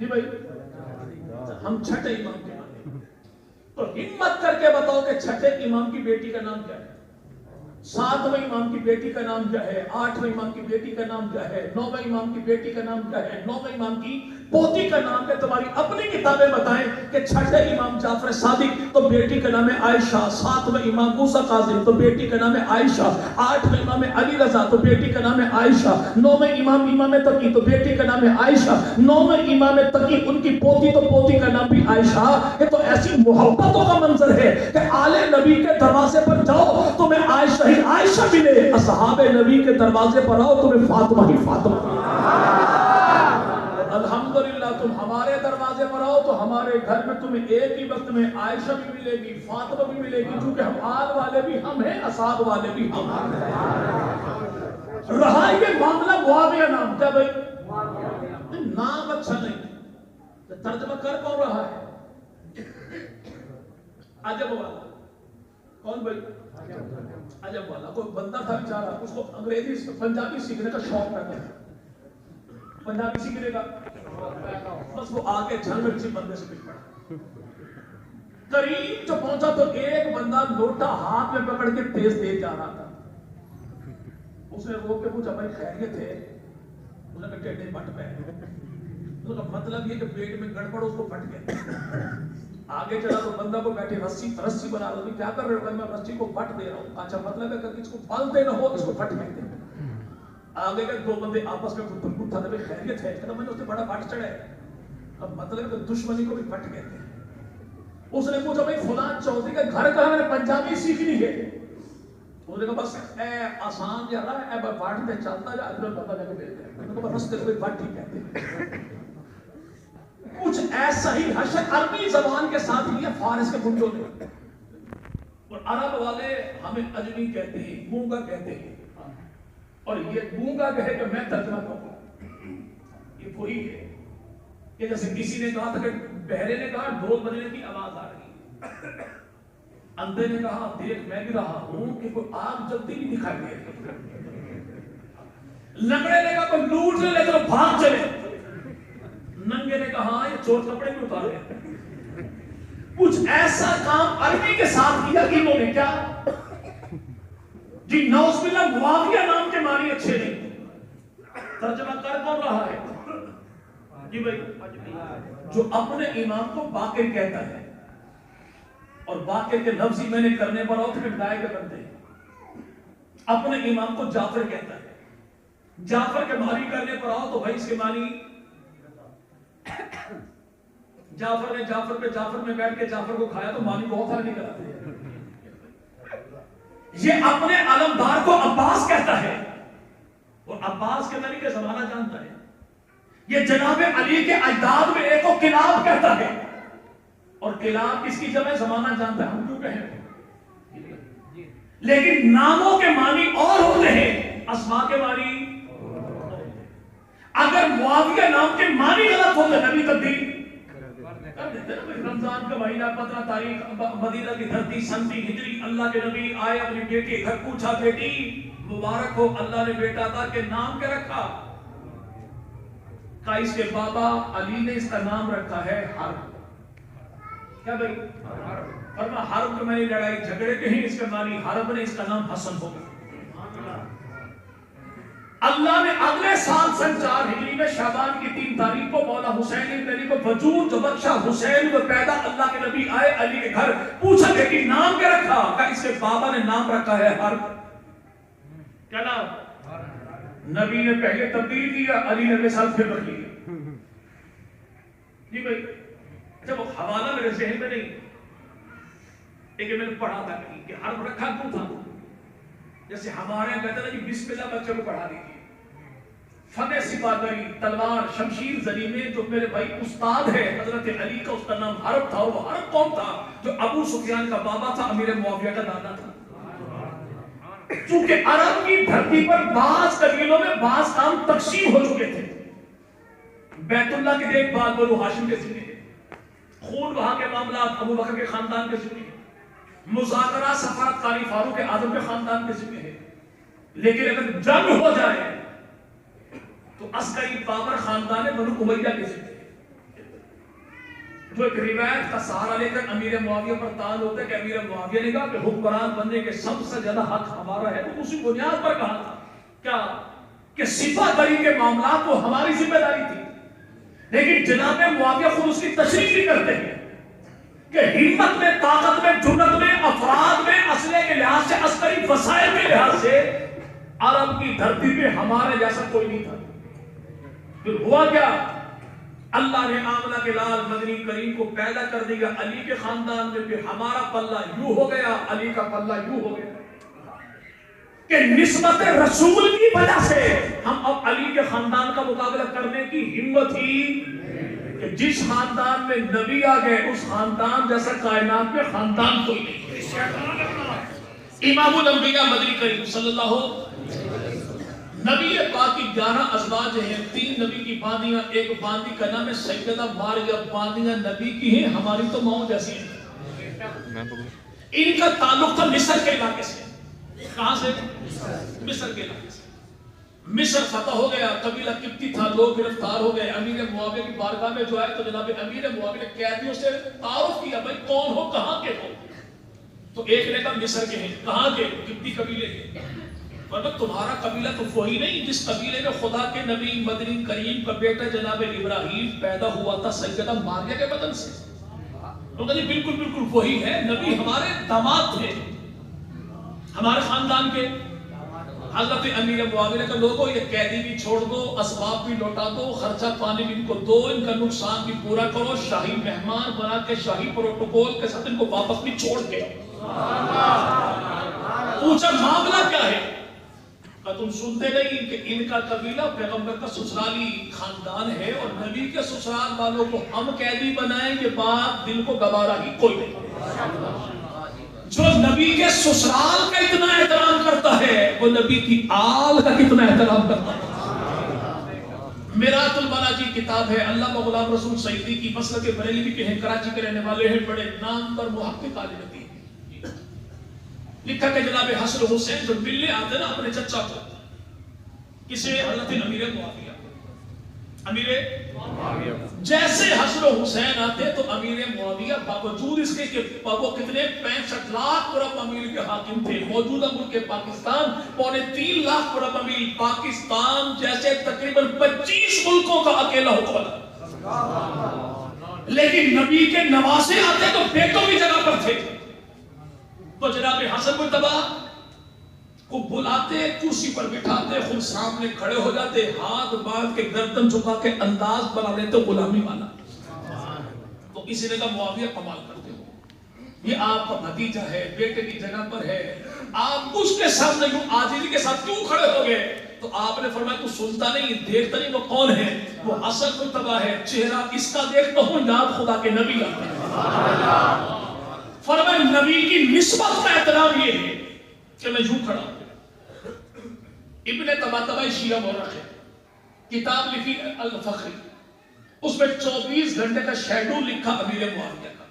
جی بھائی ہم چھٹے امام کے مانتے، تو ہمت کر کے بتاؤ کہ چھٹے امام کی بیٹی کا نام کیا ہے، ساتویں امام کی بیٹی کا نام کیا ہے، آٹھویں امام کی بیٹی کا نام کیا ہے، نویں امام کی بیٹی کا نام کیا ہے، نویں امام کی پوتی کا نام کیا ہے؟ تمہاری اپنی کتابیں بتائیں کہ چھٹے امام جعفر صادق تو بیٹی کا نام ہے عائشہ، ساتویں امام موسیٰ کاظم تو بیٹی کا نام ہے عائشہ، آٹھویں امام علی رضا تو بیٹی کا نام ہے عائشہ، نویں امام تقی تو بیٹی کا نام ہے عائشہ، نویں امام تقی ان کی پوتی تو پوتی کا نام بھی عائشہ۔ یہ تو ایسی محبتوں کا منظر ہے کہ آل نبی کے دروازے پر جاؤ تمہیں عائشہ ہی عائشہ ملے، اصحاب نبی کے دروازے پر آؤ تمہیں فاطمہ ہی فاطمہ۔ الحمدللہ تم ہمارے دروازے پر آؤ تو ہمارے گھر میں تمہیں ایک ہی وقت میں عائشہ بھی ملے گی، فاطمہ بھی ملے گی، کیونکہ ہم آل والے بھی ہم ہیں، اصحاب والے بھی ہم ہیں۔ رہا یہ معاملہ معاویہ نام، کیا بھائی نام اچھا نہیں، ترجمہ کر کون رہا ہے؟ عجب والا کون بھائی؟ عجب والا کوئی بندہ تھا بیچارہ، اس کو انگریزی پنجابی سیکھنے کا شوق رہتا ہے، پنجابی سیکھنے کا بس وہ آگے جھنگ کسی بندے سے پچھ پڑا، قریب جو پہنچا تو ایک بندہ لوٹا ہاتھ میں پکڑ کے تیز تیز جا رہا تھا، اس نے روک کے پوچھا بھائی خیریت ہے؟ اس نے کہا ٹیڑھے پٹ پہ، اس کا مطلب یہ کہ پیٹ میں گڑبڑ اس کو پھٹ گیا۔ آگے چلا تو بندہ کو بیٹھے رسی بنا رہا، کیا کر رہے ہو؟ میں رسی کو پھٹ دے رہا ہوں۔ اچھا مطلب ہے کہ اس کو پھل دے نہ ہو اس کو پھٹ کہتے ہیں۔ آگے کے دو بندے آپس میں خود اٹھا دے خیریت ہے؟ کہتا میں نے اس سے بڑا پھٹ چڑھا ہے۔ اب مطلب کہ دشمنی کو بھی پھٹ کہتے ہیں۔ اس نے پوچھا بھائی فلاں چودھری کا گھر کہاں ہے؟ پنجابی سیکھنی ہے۔ اس نے کہا بس اے آسان جا رہا ہے، اے پھٹ تے چلتا جا، ادھر پتہ لگے ملتا ہے۔ میں نے کہا رستے کو بھی پھٹ ہی کہتے ہیں۔ کچھ ایسا ہی حشر عربی زبان کے ساتھ لیا فارس کے گنڈوں نے، اور عرب والے ہمیں اجمی کہتے ہیں، گونگا کہتے ہیں، اور یہ گونگا کہے کہ میں ترجمہ کروں، یہ وہی ہے کہ جیسے کسی نے کہا تھا کہ بہرے نے کہا ڈھول بجنے کی آواز آ رہی ہے، اندھے نے کہا دیکھ میں بھی رہا ہوں کہ کوئی آگ جلتی بھی دکھائی دے رہی، لنگڑے نے کہا کوئی لوٹ لے تو بھاگ چلے، ننگے نے کہا یہ چور کپڑے بھی اتارے۔ کچھ ایسا کام عربی کے ساتھ کیا کہ انہوں نے کیا جی نعوذ باللہ معاویہ نام کے معنی اچھے نہیں۔ ترجمہ کر کون رہا ہے؟ جی بھائی جو اپنے امام کو باقر کہتا ہے، اور باقر کے لفظی میں نے کرنے پر آؤ تو پھر گائے کے بنتے ہیں، اپنے امام کو جعفر کہتا ہے، جعفر کے معنی کرنے پر آؤ تو بھائی اس کے معنی جعفر میں بیٹھ کے جعفر کو کھایا تو معنی بہت سارے نکل آتے ہیں۔ یہ اپنے علمدار کو عباس کہتا ہے، اور عباس کے نبی کے زمانہ جانتا ہے۔ یہ جناب علی کے اجداد میں ایک کو کلاب کہتا ہے، اور کلاب کس کی جمع زمانہ جانتا ہے، ہم کیوں کہیں؟ لیکن ناموں کے معنی اور ہوتے ہیں، اسماء کے معنی۔ اگر معاویہ نام کے معنی غلط ہوتے نبی تبدیل کر دیتے نا۔ رمضان کا مہینہ 15 تاریخ مدینہ کی دھرتی سنتی ہجری، اللہ کے نبی آئے اپنی بیٹی کے گھر، پوچھا بیٹی مبارک ہو اللہ نے بیٹا تھا کہ نام کیا رکھا؟ کہا اس کے بابا علی نے اس کا نام رکھا ہے حرب۔ کیا بھائی فرما حرب کے معنی لڑائی جھگڑے کے ہیں، اس کے معنی حرب نے اس کا نام حسن ہوگا۔ اللہ نے اگلے سال سن 4 ہجری میں شعبان کی 3 تاریخ کو مولا حسین ابن علی کو وجود جو بخشا، حسین کو پیدا اللہ کے نبی آئے علی کے گھر، پوچھا بیٹی نام کیا رکھا؟ کہا اس کے بابا نے نام رکھا ہے حرب۔ کیا نام؟ نبی نے پہلے تبدیل کیا، علی نے اگلے سال پھر رکھ لیا۔ جی بھائی جب حوالہ میرے ذہن میں نہیں، لیکن میں نے پڑھا تھا کہیں کہ حرب رکھا کیوں تھا؟ جیسے ہمارے یہاں کہتے ہیں نا بسم اللہ بچے کو پڑھا دیجیے، فتح سپاہی تلوار شمشیر زنی میں جو میرے بھائی استاد ہے حضرت علی کا، اس کا نام حرب تھا۔ وہ حرب کون تھا؟ جو ابو سفیان کا بابا تھا، امیر معاویہ کا دادا تھا۔ چونکہ عرب کی دھرتی پر بعض قبیلوں میں بعض کام تقسیم ہو چکے تھے، بیت اللہ کی دیکھ بھال بنو ہاشم کے ذمہ ہے، خون وہاں کے معاملات ابو بکر کے خاندان کے ذمہ ہے، مذاکرات سفارت کاری فاروق اعظم کے خاندان کے ذمہ ہے، لیکن اگر جنگ ہو جائے تو عسکری بابر خاندان بنو امیہ کے ذمہ ہے۔ جو ایک روایت کا سہارا لے کر امیر معاویہ پر تان ہوتا ہے کہ امیر معاویہ نے کہا کہ حکمران بننے کے سب سے زیادہ حق ہمارا ہے، تو اسی بنیاد پر کہا تھا کیا کہ صفہ دری کے معاملات وہ ہماری ذمہ داری تھی. لیکن جناب معاویہ خود اس کی تشریح بھی کرتے ہیں کہ ہمت میں، طاقت میں، جرأت میں، افراد میں، اسلحے کے لحاظ سے، عسکری وسائل کے لحاظ سے عرب کی دھرتی پہ ہمارے جیسا کوئی نہیں تھا. پھر ہوا کیا؟ اللہ نے آمنہ کے لال مدنی کریم کو پیدا کر دیا علی کے خاندان میں. پھر ہمارا پلہ یوں ہو گیا، علی کا پلہ یوں ہو گیا کہ نسبت رسول کی وجہ سے ہم اب علی کے خاندان کا مقابلہ کرنے کی ہمت ہی کہ جس خاندان میں نبی آ گئے اس خاندان جیسا کائنات میں خاندان کوئی نہیں. امام الانبیاء مدنی کریم صلی اللہ علیہ وسلم نبی پاک کی 11 ازواج ہیں، 3 نبی کی باندیاں، ایک باندی کا نام ہے سیدہ ماریہ. باندیاں نبی کی ہیں، ہماری تو ماؤں جیسی ہیں. ان کا تعلق تھا مصر کے علاقے سے. کہاں سے؟ مصر کے علاقے سے. مصر فتح ہو گیا، قبیلہ قبطی تھا، لوگ گرفتار ہو گئے. امیر معاویہ کی بارگاہ میں جو آئے تو جناب امیر معاویہ نے قیدیوں سے تعارف کیا، بھائی کون ہو، کہاں کے ہو؟ تو ایک نے کہا مصر کے ہیں. کہاں کے؟ قبطی قبیلے کے. مطلب تمہارا قبیلہ تو وہی نہیں جس قبیلے میں خدا کے نبی مدنی کریم کا بیٹا جناب ابراہیم پیدا ہوا تھا سیدہ ماریہ کے بدن سے. تو کہا جی بالکل بالکل وہی ہے، نبی ہمارے داماد تھے، ہمارے خاندان کے. حضرت امیر معاویہ نے کہا لوگوں یہ قیدی بھی چھوڑ دو، اسباب بھی لوٹا دو، خرچہ پانی بھی ان کو دو، ان کا نقصان بھی پورا کرو، شاہی مہمان بنا کے شاہی پروٹوکول کے ساتھ ان کو واپس بھی چھوڑ کے. پوچھا معاملہ کیا ہے؟ کہ تم سنتے نہیں کہ ان کا قبیلہ پیغمبر کا سسرالی خاندان ہے اور نبی کے سسرال والوں کو ہم قیدی بنائیں، یہ بات دل کو گوارا ہی کوئی نہیں. جو نبی کے سسرال کا اتنا احترام کرتا ہے وہ نبی کی آل کا کتنا احترام کرتا ہے. میرات البلاغی کتاب ہے، علامہ غلام رسول سعیدی کی، مسلک بریلوی کے ہیں، کراچی کے رہنے والے ہیں، بڑے نامور محقق عالم دین. لکھا کہ جناب حسن حسین جو ملنے آتے نا اپنے چچا کو، کسے؟ حضرت امیر معاویہ. امیر جیسے حسن حسین آتے تو امیر معاویہ باوجود اس کے کہ وہ کتنے 65 لاکھ مربع میل کے حاکم تھے، موجودہ ملک پاکستان 3.25 لاکھ مربع میل، پاکستان جیسے تقریباً 25 ملکوں کا اکیلا حکومت. لیکن نبی کے نواسے آتے تو بیٹوں کی جگہ پر تھے. تو جناب حسن مجتبی کو بلاتے، کرسی پر بٹھاتے، خود سامنے کھڑے ہو جاتے، ہاتھ باندھ کے گردن جھکا کے انداز بنا لیتے غلامی والا. تو کسی نے کہا معاویہ کمال کرتے ہو، یہ آپ کا بھتیجا ہے، بیٹے کی جگہ پر ہے، آپ اس کے سامنے یوں عاجزی کے ساتھ کیوں کھڑے ہو گئے؟ تو آپ نے فرمایا تو سنتا نہیں، دیکھتا نہیں وہ کون ہے؟ وہ حسن مجتبی ہے، چہرہ اس کا دیکھتا ہوں یاد خدا کے نبی آتے ہیں. فرمایا نبی کی نسبت کا احترام یہ ہے کہ میں یوں کھڑا ہوں. ابن طباطبائی شیعہ مورخ ہے، کتاب لکھی الفخری، اس میں 24 گھنٹے کا شیڈول لکھا امیر معاویہ کا.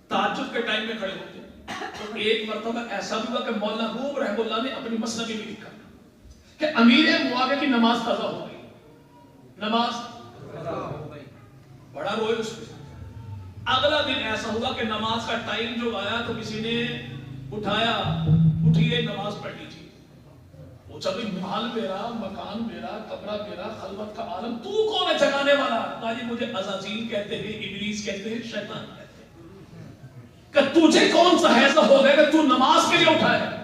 تہجد کے ٹائم میں کھڑے ہوتے. تو ایک مرتبہ ایسا بھی ہوا کہ مولانا روم رحمہ اللہ نے اپنی مسند میں لکھا کہ امیر معاویہ کی نماز قضا ہو گئی. نماز قضا ہو گئی، بڑا روئے اس پہ. اگلا دن ایسا ہوا کہ نماز کا ٹائم جو آیا تو کسی نے اٹھایا، اٹھیے نماز پڑھ لیجیے. پوچھا بھئی محل میرا، مکان میرا، کمرہ میرا، خلوت کا عالم، تو کون ہے جگانے والا؟ کہا جی مجھے عزازیل کہتے ہیں، ابلیس کہتے ہیں، شیطان کہتے ہیں. کہ تجھے کون سا حیثیت ہو گیا کہ تو نماز کے لیے اٹھا ہے؟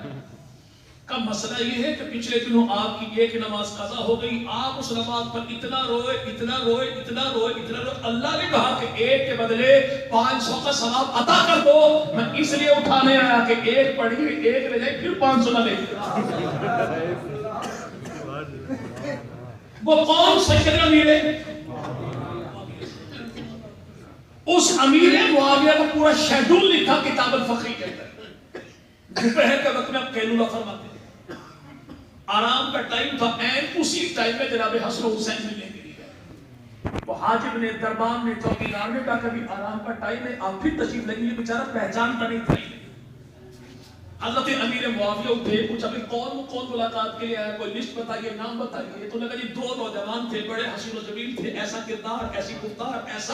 کا مسئلہ یہ ہے کہ پچھلے دنوں آپ کی ایک نماز قضا ہو گئی، آپ اس نماز پر اتنا روئے اتنا روئے اتنا روئے اتنا روئے، اللہ نے کہا کہ ایک کے بدلے 500 کا ثواب عطا کر دو. میں اس لیے اٹھانے آیا کہ ایک پڑھی، ایک لے جائے، پھر 500 نہ لے. وہ کون سیدنا امیر؟ اس امیر معاویہ کا پورا شیڈول لکھا کتاب الفخری کے اندر. دوپہر کے وقت میں اب قیلولہ فرماتے ہیں، آرام کا ٹائم تھا، این اسی ٹائم میں جناب حسن حسین ملنے کے لیے. وہ حاجب نے، دربان نے، چوکیدار نے کہا کبھی آرام کا ٹائم ہے آپ پھر تشریف لیں گے. یہ بیچارہ پہچانتا نہیں تھا. حضرت امیر معاویہ اٹھے، پوچھا بھئی کون ملاقات کے لیے آیا، کوئی لسٹ بتائیے، نام بتائیے. تو نے کہا جی 2 نوجوان تھے، بڑے حسین و جمیل تھے، ایسا کردار، ایسی گفتار، ایسا